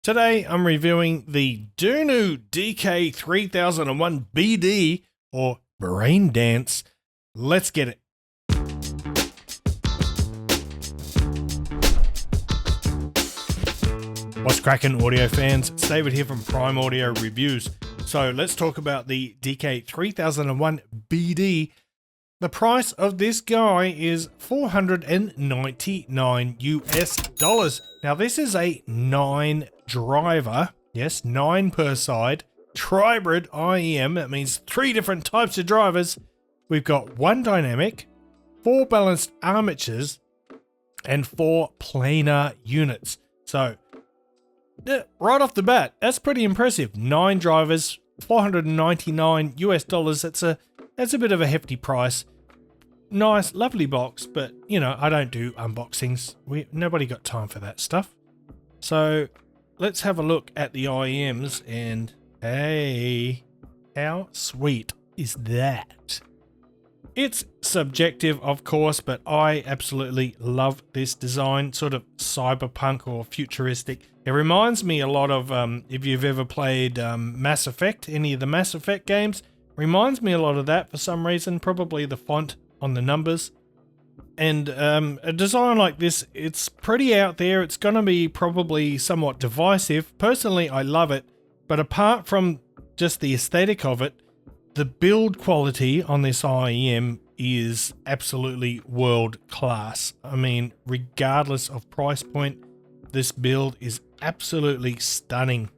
Today I'm reviewing the DUNU DK3001BD, or Brain Dance. Let's get it. What's cracking, audio fans? It's David here from Prime Audio Reviews. So let's talk about the DK3001BD. The price of this guy is $499 US. Now this is a 9 driver, yes, 9 per side, tribrid IEM. That means 3 different types of drivers. We've got 1 dynamic, 4 balanced armatures, and 4 planar units. So right off the bat, that's pretty impressive. 9 drivers, $499 US. That's a bit of a hefty price. Nice, lovely box, but you know, I don't do unboxings. Nobody got time for that stuff. So let's have a look at the IEMs, and hey, how sweet is that? It's subjective, of course, but I absolutely love this design, sort of cyberpunk or futuristic. It reminds me a lot of, if you've ever played Mass Effect, any of the Mass Effect games, reminds me a lot of that for some reason, probably the font on the numbers. And a design like this, it's pretty out there. It's going to be probably somewhat divisive. Personally, I love it, but apart from just the aesthetic of it, the build quality on this IEM is absolutely world class. I mean, regardless of price point, this build is absolutely stunning.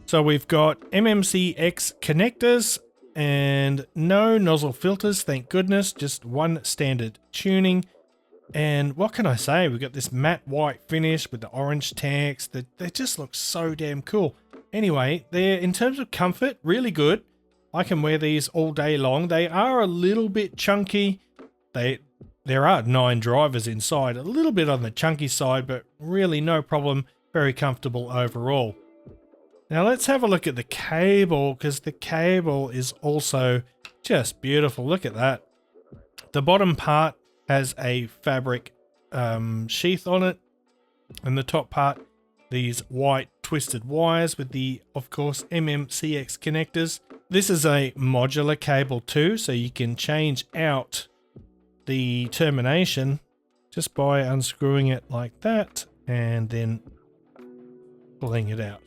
So we've got MMCX connectors and no nozzle filters, thank goodness, just 1 standard tuning. And what can I say? We've got this matte white finish with the orange tanks. They just look so damn cool. Anyway, they're, in terms of comfort, really good. I can wear these all day long. They are a little bit chunky. There are 9 drivers inside, a little bit on the chunky side, but really no problem. Very comfortable overall. Now let's have a look at the cable, because the cable is also just beautiful. Look at that. The bottom part has a fabric sheath on it, and the top part, these white twisted wires with the, of course, MMCX connectors. This is a modular cable too, so you can change out the termination just by unscrewing it like that and then pulling it out.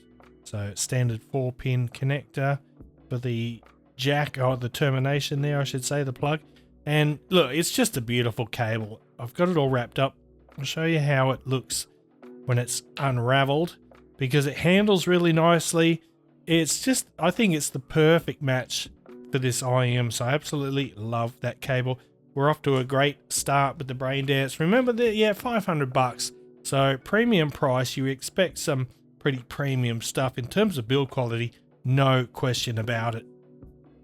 So standard 4-pin connector for the jack, or the termination there, I should say, the plug. And look, it's just a beautiful cable. I've got it all wrapped up. I'll show you how it looks when it's unraveled, because it handles really nicely. It's just, I think it's the perfect match for this IEM, so I absolutely love that cable. We're off to a great start with the Brain Dance. Remember that, yeah, $500. So premium price, you expect some pretty premium stuff in terms of build quality, no question about it.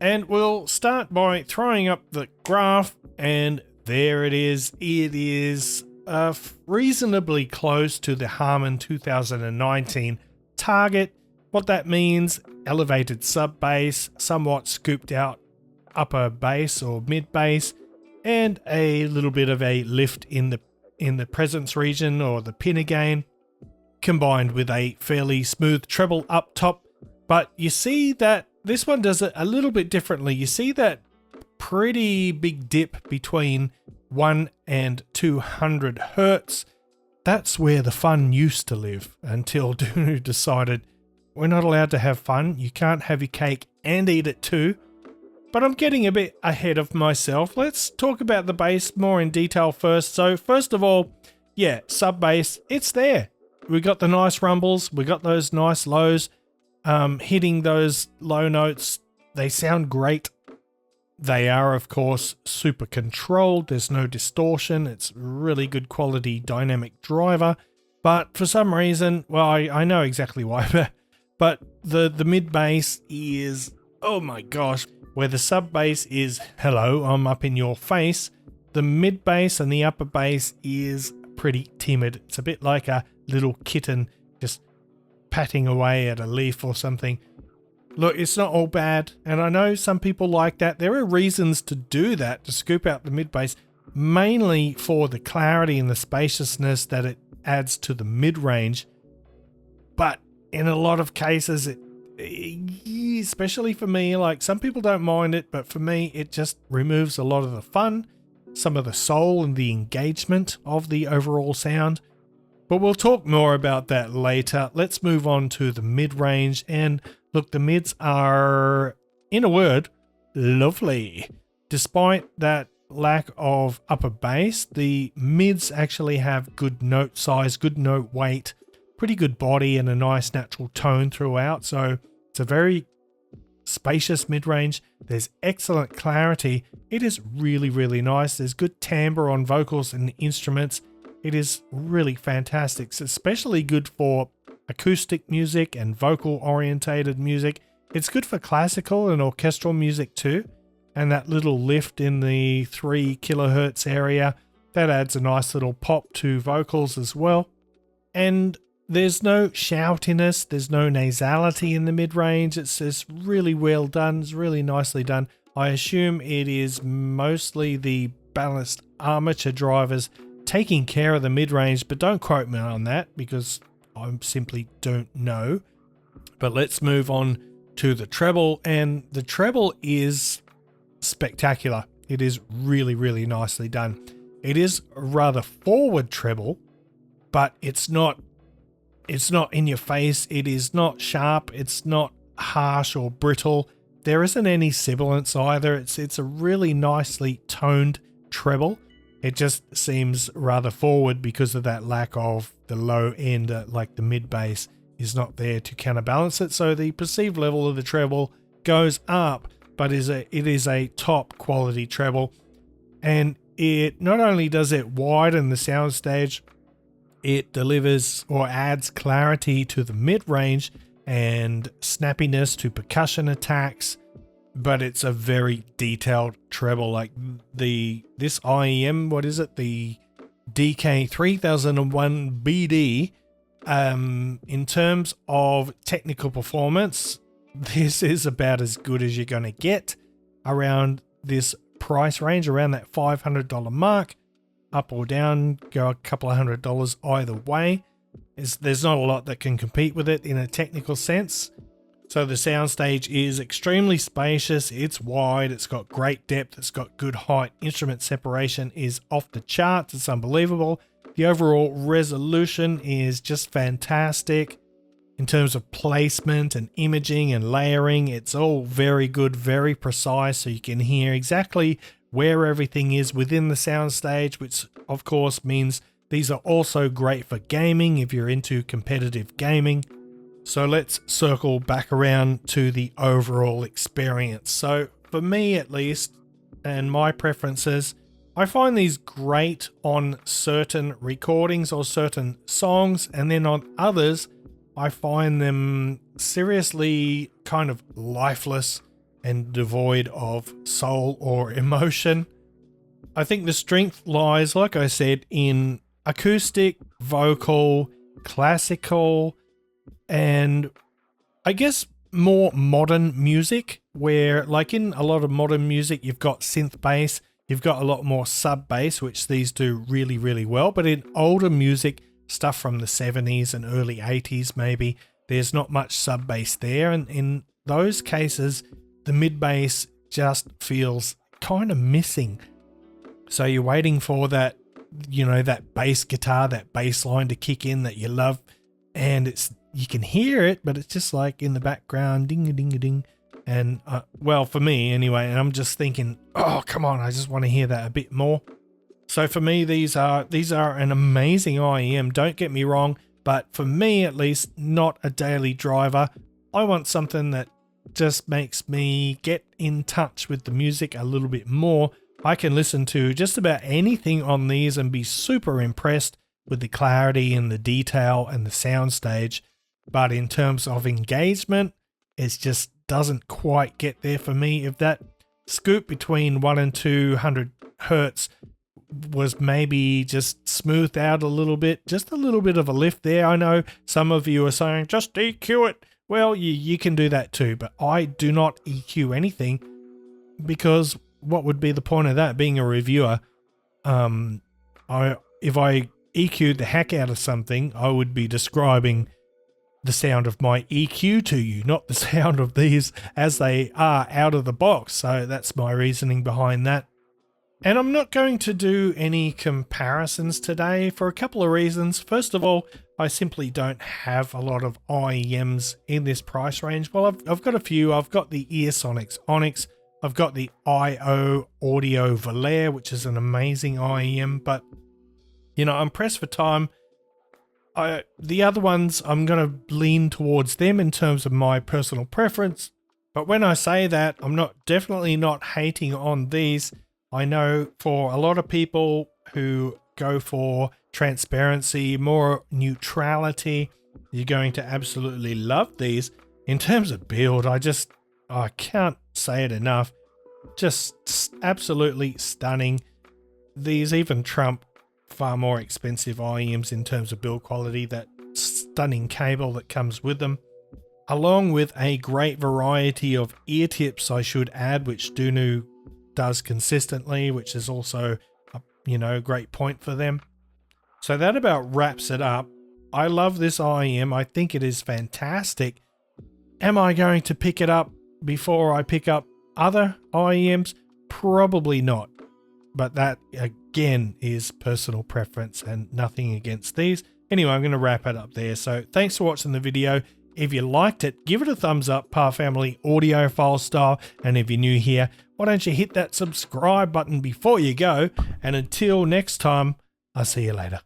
And we'll start by throwing up the graph, and there it is. It is reasonably close to the Harman 2019 target. What that means, elevated sub bass, somewhat scooped out upper bass or mid bass, and a little bit of a lift in the presence region or the pinna gain, combined with a fairly smooth treble up top. But you see that this one does it a little bit differently. You see that pretty big dip between 1 and 200 hertz. That's where the fun used to live, until DUNU decided we're not allowed to have fun. You can't have your cake and eat it too. But I'm getting a bit ahead of myself. Let's talk about the bass more in detail first. So first of all, yeah, sub bass, it's there. We got the nice rumbles. We got those nice lows. Hitting those low notes, they sound great. They are, of course, super controlled. There's no distortion. It's really good quality dynamic driver. But for some reason, well, I know exactly why, but the mid bass is, oh my gosh, where the sub bass is, hello, I'm up in your face. The mid bass and the upper bass is pretty timid. It's a bit like a little kitten just patting away at a leaf or something. Look, it's not all bad, and I know some people like that. There are reasons to do that, to scoop out the mid bass, mainly for the clarity and the spaciousness that it adds to the mid range. But in a lot of cases, especially for me, like some people don't mind it, but for me, it just removes a lot of the fun, some of the soul and the engagement of the overall sound. But we'll talk more about that later. Let's move on to the mid-range. And look, the mids are, in a word, lovely. Despite that lack of upper bass, the mids actually have good note size, good note weight, pretty good body, and a nice natural tone throughout. So it's a very spacious mid-range. There's excellent clarity. It is really, really nice. There's good timbre on vocals and instruments. It is really fantastic. It's especially good for acoustic music and vocal orientated music. It's good for classical and orchestral music too. And that little lift in the 3 kilohertz area, that adds a nice little pop to vocals as well. And there's no shoutiness, there's no nasality in the mid-range. It's just really well done. It's really nicely done. I assume it is mostly the balanced armature drivers taking care of the mid-range, but don't quote me on that because I simply don't know. But let's move on to the treble, and the treble is spectacular. It is really, really nicely done. It is a rather forward treble, but it's not in your face. It is not sharp. It's not harsh or brittle. There isn't any sibilance either. It's a really nicely toned treble. It just seems rather forward because of that lack of the low end, like the mid bass is not there to counterbalance it. So the perceived level of the treble goes up, but it is a top quality treble. And it not only does it widen the soundstage, it delivers or adds clarity to the mid range and snappiness to percussion attacks. But it's a very detailed treble. Like this IEM, what is it? The DK3001BD. In terms of technical performance, this is about as good as you're going to get around this price range, around that $500 mark. Up or down, go a couple of $100 either way. There's not a lot that can compete with it in a technical sense. So the soundstage is extremely spacious, it's wide, it's got great depth, it's got good height, instrument separation is off the charts, it's unbelievable. The overall resolution is just fantastic. In terms of placement and imaging and layering, it's all very good, very precise, so you can hear exactly where everything is within the soundstage, which of course means these are also great for gaming if you're into competitive gaming. So let's circle back around to the overall experience. So for me at least, and my preferences, I find these great on certain recordings or certain songs, and then on others, I find them seriously kind of lifeless and devoid of soul or emotion. I think the strength lies, like I said, in acoustic, vocal, classical, and I guess more modern music, where like in a lot of modern music, you've got synth bass, you've got a lot more sub bass, which these do really, really well. But in older music, stuff from the 70s and early 80s, maybe, there's not much sub bass there. And in those cases, the mid bass just feels kind of missing. So you're waiting for that, you know, that bass guitar, that bass line to kick in that you love. And you can hear it, but it's just like in the background, ding-a-ding-a-ding. And, well, for me anyway, and I'm just thinking, oh, come on, I just want to hear that a bit more. So for me, these are an amazing IEM, don't get me wrong, but for me at least, not a daily driver. I want something that just makes me get in touch with the music a little bit more. I can listen to just about anything on these and be super impressed with the clarity and the detail and the soundstage. But in terms of engagement, it just doesn't quite get there for me. If that scoop between 1 and 200 hertz was maybe just smoothed out a little bit, just a little bit of a lift there. I know some of you are saying, just EQ it. Well, you can do that too, but I do not EQ anything because what would be the point of that? Being a reviewer, if I EQ'd the heck out of something, I would be describing the sound of my EQ to you, not the sound of these as they are out of the box. So that's my reasoning behind that. And I'm not going to do any comparisons today for a couple of reasons. First of all, I simply don't have a lot of IEMs in this price range. Well, I've got a few. I've got the Earsonics Onyx. I've got the IO Audio Velair, which is an amazing IEM, but you know, I'm pressed for time. The other ones, I'm going to lean towards them in terms of my personal preference. But when I say that, I'm definitely not hating on these. I know for a lot of people who go for transparency, more neutrality, you're going to absolutely love these. In terms of build, I can't say it enough. Just absolutely stunning. These even trump far more expensive IEMs in terms of build quality, that stunning cable that comes with them, along with a great variety of ear tips, I should add, which DUNU does consistently, which is also a great point for them. So that about wraps it up. I love this IEM. I think it is fantastic. Am I going to pick it up before I pick up other IEMs? Probably not. But that again is personal preference and nothing against these. Anyway, I'm going to wrap it up there. So thanks for watching the video. If you liked it, give it a thumbs up, Par Family Audiophile style. And if you're new here, why don't you hit that subscribe button before you go? And until next time, I'll see you later.